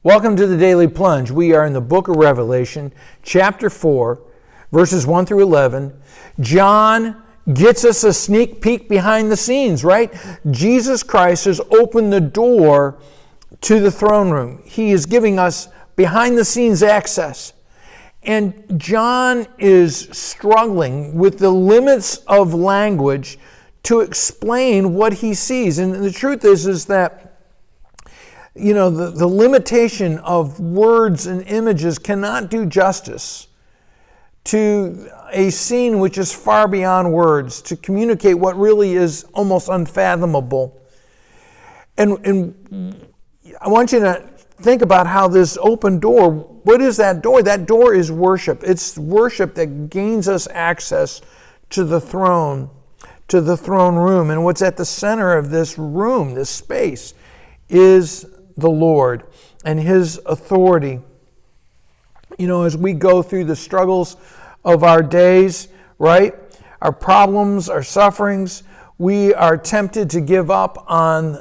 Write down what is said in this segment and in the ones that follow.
Welcome to the Daily Plunge. We are in the book of Revelation, chapter 4, verses 1 through 11. John gets us a sneak peek behind the scenes, right? Jesus Christ has opened the door to the throne room. He is giving us behind the scenes access. And John is struggling with the limits of language to explain what he sees. And the truth is that the limitation of words and images cannot do justice to a scene which is far beyond words, to communicate what really is almost unfathomable. And I want you to think about how this open door, what is that door? That door is worship. It's worship that gains us access to the throne room. And what's at the center of this room, this space, is the Lord and His authority. As we go through the struggles of our days, right? Our problems, our sufferings, we are tempted to give up on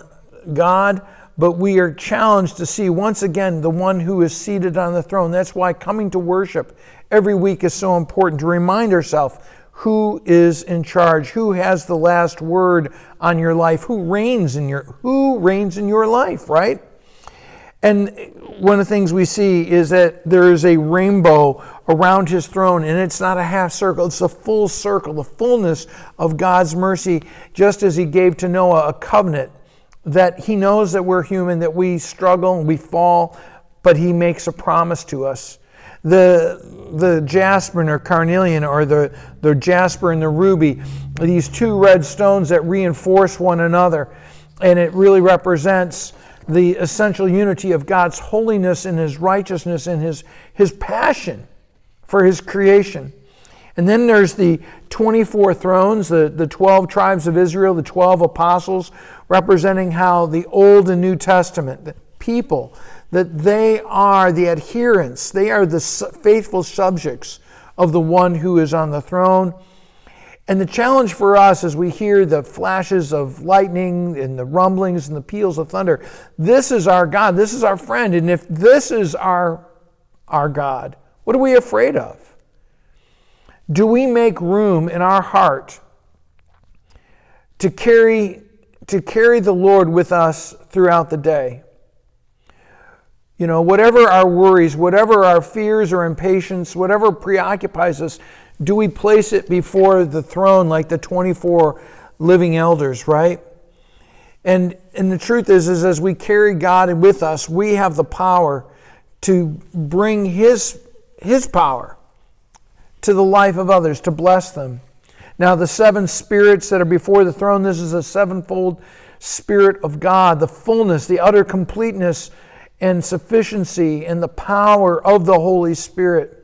God, but we are challenged to see once again the one who is seated on the throne. That's why coming to worship every week is so important, to remind ourselves who is in charge, who has the last word on your life, who reigns in your life, right? And one of the things we see is that there is a rainbow around His throne, and it's not a half circle, it's a full circle, the fullness of God's mercy, just as He gave to Noah a covenant that He knows that we're human, that we struggle and we fall, but He makes a promise to us. The jasper or carnelian, or the jasper and the ruby, these two red stones that reinforce one another, and it really represents the essential unity of God's holiness and His righteousness and His passion for His creation. And then there's the 24 thrones, the 12 tribes of Israel, the 12 apostles, representing how the Old and New Testament, the people, that they are the adherents, they are the faithful subjects of the one who is on the throne. And the challenge for us as we hear the flashes of lightning and the rumblings and the peals of thunder, this is our God, this is our friend. And if this is our God, what are we afraid of? Do we make room in our heart to carry the Lord with us throughout the day? Whatever our worries, whatever our fears or impatience, whatever preoccupies us, do we place it before the throne like the 24 living elders, right? And the truth is as we carry God with us, we have the power to bring His power to the life of others, to bless them. Now, the seven spirits that are before the throne, this is a sevenfold Spirit of God, the fullness, the utter completeness and sufficiency and the power of the Holy Spirit.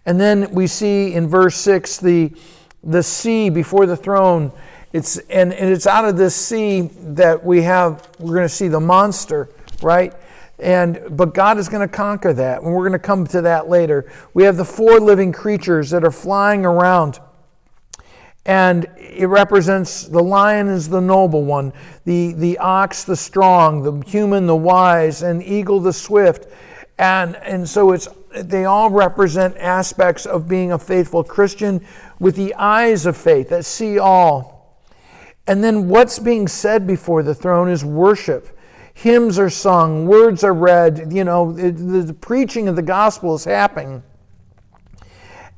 And then we see in verse 6 the sea before the throne. It's out of this sea that we're going to see the monster, right? But God is going to conquer that, and we're going to come to that later. We have the four living creatures that are flying around, and it represents the lion is the noble one, the ox the strong, the human the wise, and eagle the swift, and so they all represent aspects of being a faithful Christian with the eyes of faith that see all. And then what's being said before the throne is worship. Hymns are sung, words are read, the preaching of the gospel is happening.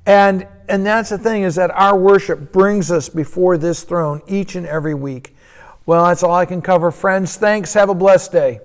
And that's the thing, is that our worship brings us before this throne each and every week. Well, that's all I can cover, friends. Thanks. Have a blessed day.